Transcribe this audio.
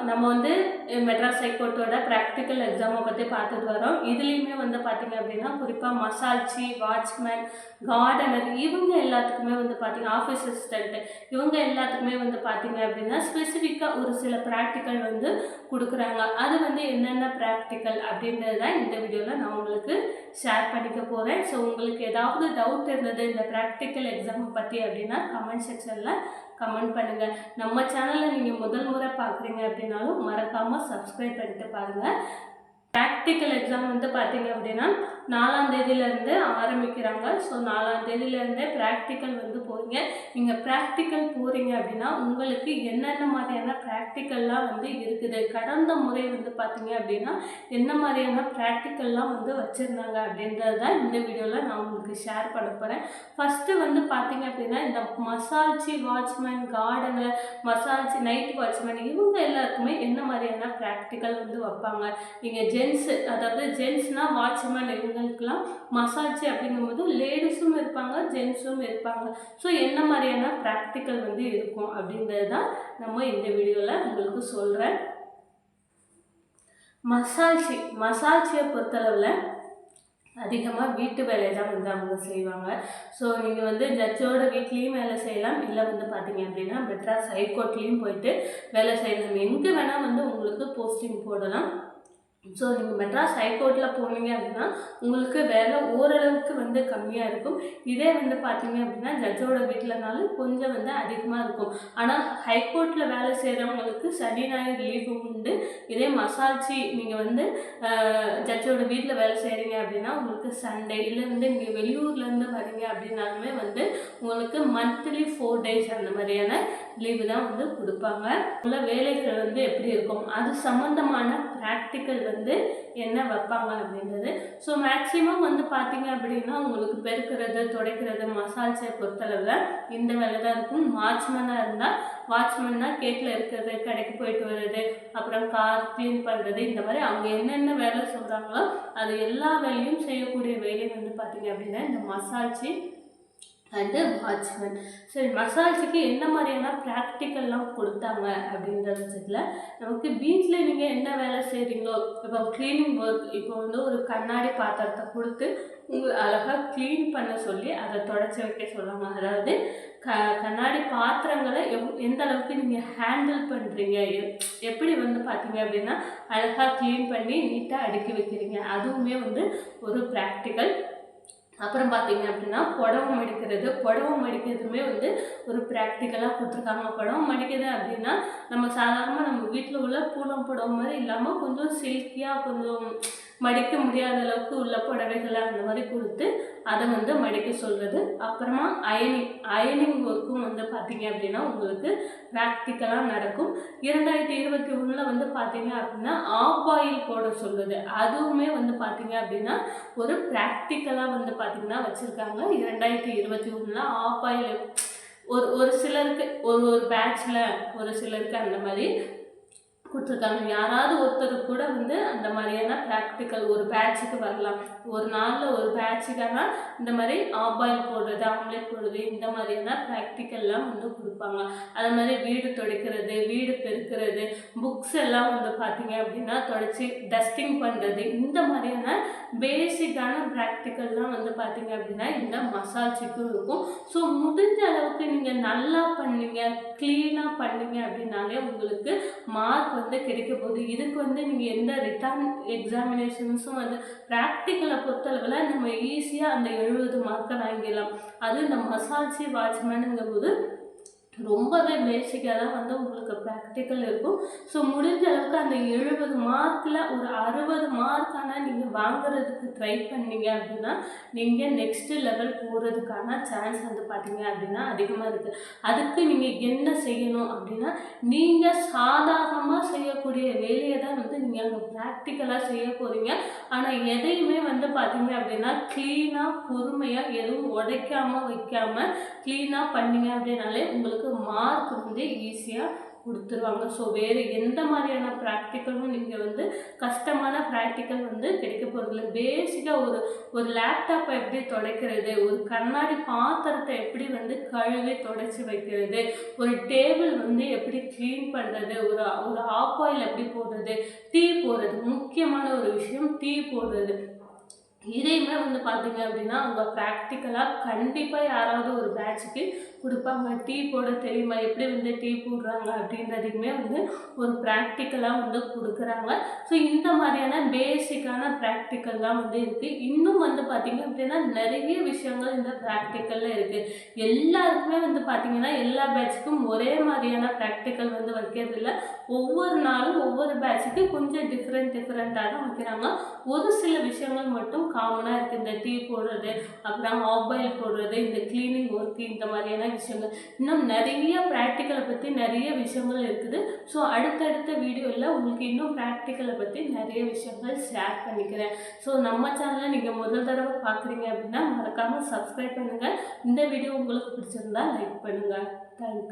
நம்ம வந்து மெட்ராஸ் ஹைகோர்ட்டோட ப்ராக்டிக்கல் எக்ஸாமை பற்றி பார்த்துட்டு வரோம். இதுலேயுமே வந்து பார்த்திங்க அப்படின்னா குறிப்பாக மசால்ச்சி, வாட்ச்மேன், கார்டனர் இவங்க எல்லாத்துக்குமே வந்து பார்த்திங்க ஆஃபீஸ் அசிஸ்டண்ட்டு இவங்க எல்லாத்துக்குமே வந்து பார்த்திங்க அப்படின்னா ஸ்பெசிஃபிக்காக ஒரு சில ப்ராக்டிக்கல் வந்து கொடுக்குறாங்க. அது வந்து என்னென்ன ப்ராக்டிக்கல் அப்படின்றது தான் இந்த வீடியோவில் நான் உங்களுக்கு ஷேர் பண்ணிக்க போகிறேன். ஸோ உங்களுக்கு ஏதாவது டவுட் இருந்தது இந்த ப்ராக்டிக்கல் எக்ஸாமை பற்றி அப்படின்னா கமெண்ட் செக்ஷனில் கமெண்ட் பண்ணுங்கள். நம்ம சேனலில் நீங்கள் முதல் முறை பார்க்குறீங்க அப்படின்னாலும் மறக்காமல் சப்ஸ்கிரைப் பண்ணிட்டு பாருங்கள். ப்ராக்டிக்கல் எக்ஸாம் வந்து பார்த்திங்க அப்படின்னா 4ஆம் தேதியிலேருந்து ஆரம்பிக்கிறாங்க. ஸோ 4ஆம் தேதியிலேருந்தே ப்ராக்டிக்கல் வந்து போகிறீங்க. நீங்கள் ப்ராக்டிக்கல் போகிறீங்க அப்படின்னா உங்களுக்கு என்னென்ன மாதிரியான ப்ராக்டிக்கல்லாம் வந்து இருக்குது, கடந்த முறை வந்து பார்த்திங்க அப்படின்னா என்ன மாதிரியான ப்ராக்டிக்கல்லாம் வந்து வச்சுருந்தாங்க அப்படின்றது தான் இந்த வீடியோவில் நான் உங்களுக்கு ஷேர் பண்ண போகிறேன். ஃபஸ்ட்டு வந்து பார்த்திங்க அப்படின்னா இந்த மசால்ச்சி, வாட்ச்மேன், கார்டனர், மசால்ச்சி, நைட் வாட்ச்மேன் இவங்க எல்லாருக்குமே என்ன மாதிரியான ப்ராக்டிக்கல் வந்து வைப்பாங்க. நீங்கள் ஜென்ஸு, அதாவது ஜென்ஸ்னால் வாட்ச்மேன் இவங்களுக்கெல்லாம் மசால்ச்சி அப்படிங்கும்போது லேடிஸும் இருப்பாங்க, ஜென்ஸும் இருப்பாங்க. ஸோ என்ன மாதிரியான ப்ராக்டிக்கல் வந்து இருக்கும் அப்படின்றது தான் நம்ம இந்த வீடியோவில் உங்களுக்கு சொல்கிறேன். மசால்ச்சியை பொறுத்தளவில் அதிகமாக வீட்டு வேலை தான் வந்து அவங்க செய்வாங்க. ஸோ நீங்கள் வந்து ஜட்ஜோட வீட்லேயும் வேலை செய்யலாம், இல்லை வந்து பார்த்தீங்க அப்படின்னா மெட்ராஸ் ஹைகோர்ட்லேயும் போயிட்டு வேலை செய்யலாம். எங்கே வேணால் வந்து உங்களுக்கு போஸ்டிங் போடலாம். ஸோ நீங்கள் மெட்ராஸ் ஹைகோர்ட்டில் போனீங்க அப்படின்னா உங்களுக்கு வேலை ஓரளவுக்கு வந்து கம்மியாக இருக்கும். இதே வந்து பார்த்தீங்க அப்படின்னா ஜட்ஜோட வீட்டிலனாலும் கொஞ்சம் வந்து அதிகமாக இருக்கும். ஆனால் ஹைகோர்ட்டில் வேலை செய்கிறவங்களுக்கு சனி ஞாயிறு லீவு உண்டு. இதே மசால்ச்சி நீங்கள் வந்து ஜட்ஜோட வீட்டில் வேலை செய்கிறீங்க அப்படின்னா உங்களுக்கு சண்டே, இல்லை வந்து நீங்கள் வெளியூர்லேருந்து வரீங்க அப்படின்னாலுமே வந்து உங்களுக்கு மந்த்லி 4 days அந்த மாதிரியான லீவு தான் வந்து கொடுப்பாங்க. உள்ள வேலைகள் வந்து எப்படி இருக்கும், அது சம்மந்தமான ப்ராக்டிக்கல் வந்து என்ன வைப்பாங்க அப்படின்றது. ஸோ மேக்ஸிமம் வந்து பார்த்தீங்க அப்படின்னா உங்களுக்கு பெருக்கிறது, துடைக்கிறது, மசால்ச்சியை பொறுத்தளவில் இந்த வேலை தான் இருக்கும். வாட்ச்மேனாக இருந்தால் வாட்ச்மேன்னா கேட்டில் இருக்கிறது, கடைக்கு போயிட்டு வர்றது, அப்புறம் கார் க்ளீன் பண்ணுறது, இந்த மாதிரி அவங்க என்னென்ன வேலை சொல்கிறாங்களோ அது எல்லா வேலையும் செய்யக்கூடிய வேலை வந்து பார்த்தீங்க அப்படின்னா இந்த மசால்ச்சி அண்டு வாட்ச்மேன். சரி, மசால்ச்சிக்கு என்ன மாதிரியான ப்ராக்டிக்கல்லாம் கொடுத்தாங்க அப்படின்ற பட்சத்தில் நமக்கு வீட்டில் நீங்கள் என்ன வேலை செய்கிறீங்களோ, இப்போ க்ளீனிங் ஒர்க், இப்போ வந்து ஒரு கண்ணாடி பாத்திரத்தை கொடுத்து உங்களை அழகாக க்ளீன் பண்ண சொல்லி அதை தொடச்சி வைக்க சொல்லுவாங்க. அதாவது கண்ணாடி பாத்திரங்களை எந்த அளவுக்கு நீங்கள் ஹேண்டில் பண்ணுறீங்க, எப்படி வந்து பார்த்தீங்க அப்படின்னா அழகாக க்ளீன் பண்ணி நீட்டாக அடுக்கி வைக்கிறீங்க, அதுவுமே வந்து ஒரு ப்ராக்டிக்கல். அப்புறம் பார்த்தீங்க அப்படின்னா புடவை மடிக்கிறதுமே வந்து ஒரு ப்ராக்டிக்கலாக கொடுத்துருக்காங்க. புடவை மடிக்கிறது அப்படின்னா நம்ம சாதாரணமாக நம்ம வீட்டில் உள்ள பூனம் புடவை மாதிரி இல்லாமல் கொஞ்சம் சில்கியாக, கொஞ்சம் மடிக்க முடியாத அளவுக்கு உள்ள புடவைகளை அந்த மாதிரி கொடுத்து அதை வந்து மடிக்க சொல்கிறது. அப்புறமா அயனிங் ஒர்க்கும் வந்து பார்த்தீங்க அப்படின்னா உங்களுக்கு ப்ராக்டிக்கலாக நடக்கும். 2021 வந்து பார்த்தீங்க அப்படின்னா ஆஃப் ஆயில் போட சொல்லுது, அதுவுமே வந்து பார்த்தீங்க அப்படின்னா ஒரு ப்ராக்டிக்கலாக வந்து பார்த்தீங்கன்னா வச்சுருக்காங்க. 2021 ஆஃப் ஆயில் ஒரு சிலருக்கு ஒரு பேட்சில் ஒரு சிலருக்கு அந்த மாதிரி கொடுத்துருக்காங்க. யாராவது ஒருத்தருக்கு கூட வந்து அந்த மாதிரியான ப்ராக்டிக்கல் ஒரு பேட்சுக்கு வரலாம். ஒரு நாளில் ஒரு பேட்சுக்கான இந்த மாதிரி ஆபாயில் போடுறது, ஆம்லேட் போடுறது, இந்த மாதிரியான ப்ராக்டிக்கல்லாம் வந்து கொடுப்பாங்க. அது மாதிரி வீடு துடைக்கிறது, வீடு பெருக்கிறது, புக்ஸ் எல்லாம் வந்து பார்த்தீங்க அப்படின்னா தொடச்சி டஸ்டிங் பண்ணுறது, இந்த மாதிரியான பேசிக்கான ப்ராக்டிக்கல்லாம் வந்து பார்த்தீங்க அப்படின்னா இந்த மசால்ச்சிக்கும் இருக்கும். ஸோ முடிஞ்ச அளவுக்கு நீங்கள் நல்லா பண்ணீங்க, க்ளீனாக பண்ணீங்க அப்படின்னாலே உங்களுக்கு மார்க் வந்து கிடைக்க போகுது. இதுக்கு வந்து நீங்கள் எந்த ரிட்டன் எக்ஸாமினேஷன்ஸும் வந்து ப்ராக்டிக்கலை பொறுத்தளவில் நம்ம ஈஸியாக அந்த 70 மார்க்கை வாங்கிடலாம். அது இந்த மசால்ச்சி, வாட்ச்மேனுங்கும் போது ரொம்பவே பேசிக்காக தான் வந்து உங்களுக்கு ப்ராக்டிக்கல் இருக்கும். ஸோ முடிஞ்ச அளவுக்கு அந்த 70 மார்க்கில் ஒரு 60 மார்க்கான நீங்கள் வாங்குறதுக்கு ட்ரை பண்ணீங்க அப்படின்னா நீங்கள் நெக்ஸ்ட்டு லெவல் போகிறதுக்கான சான்ஸ் வந்து பார்த்தீங்க அப்படின்னா அதிகமாக இருக்குது. அதுக்கு நீங்கள் என்ன செய்யணும் அப்படின்னா நீங்கள் சாதாரணமாக செய்யக்கூடிய வேலையை தான் வந்து நீங்கள் அங்கே ப்ராக்டிக்கலாக செய்ய போகிறீங்க. ஆனால் எதையுமே வந்து பார்த்தீங்க அப்படின்னா க்ளீனாக பொறுமையாக எதுவும் உடைக்காமல் வைக்காமல் க்ளீனாக பண்ணீங்க அப்படின்னாலே உங்களுக்கு மார்க் வந்து ஈஸியாக கொடுத்துருவாங்க. ஸோ வேறு எந்த மாதிரியான ப்ராக்டிக்கலும் நீங்கள் வந்து கஷ்டமான ப்ராக்டிக்கல் வந்து கிடைக்க போகிறதில்ல. பேசிக்காக ஒரு லேப்டாப்பை எப்படி துடைக்கிறது, ஒரு கண்ணாடி பாத்திரத்தை எப்படி வந்து கழுவி துடைச்சி வைக்கிறது, ஒரு டேபிள் வந்து எப்படி க்ளீன் பண்ணுறது, ஒரு ஆஃப் ஆயில் எப்படி போடுறது, டீ போடுறது, முக்கியமான ஒரு விஷயம் டீ போடுறது. இதையுமே வந்து பார்த்தீங்க அப்படின்னா அவங்க ப்ராக்டிக்கலாக கண்டிப்பாக யாராவது ஒரு பேட்சுக்கு கொடுப்பாங்க. டீ போட தெரியுமா, எப்படி வந்து டீ போடுறாங்க அப்படின்றதுக்குமே வந்து ஒரு ப்ராக்டிக்கலாக வந்து கொடுக்குறாங்க. ஸோ இந்த மாதிரியான பேசிக்கான ப்ராக்டிக்கல் தான் வந்து இருக்குது. இன்னும் வந்து பார்த்திங்க அப்படின்னா நிறைய விஷயங்கள் இந்த ப்ராக்டிக்கலில் இருக்குது. எல்லாருக்குமே வந்து பார்த்திங்கன்னா எல்லா பேட்சுக்கும் ஒரே மாதிரியான ப்ராக்டிக்கல் வந்து வைக்கிறதில்ல. ஒவ்வொரு நாளும் ஒவ்வொரு பேட்சுக்கு கொஞ்சம் டிஃப்ரெண்ட்டாக தான் வைக்கிறாங்க. ஒரு சில விஷயங்கள் மட்டும் காமனாக இருக்குது. இந்த டீ போடுறது, அப்புறம் ஆஃப் ஆயில் போடுறது, இந்த க்ளீனிங் ஒர்க்கு, இந்த மாதிரியான விஷயங்கள். இன்னும் நிறைய ப்ராக்டிக்கலை பற்றி நிறைய விஷயங்கள் இருக்குது. ஸோ அடுத்தடுத்த வீடியோவில் உங்களுக்கு இன்னும் ப்ராக்டிக்கலை பற்றி நிறைய விஷயங்கள் ஷேர் பண்ணிக்கிறேன். ஸோ நம்ம சேனலை நீங்கள் முதல் தடவை பார்க்குறீங்க அப்படின்னா மறக்காமல் சப்ஸ்கிரைப் பண்ணுங்கள். இந்த வீடியோ உங்களுக்கு பிடிச்சிருந்தா லைக் பண்ணுங்கள். தேங்க்யூ.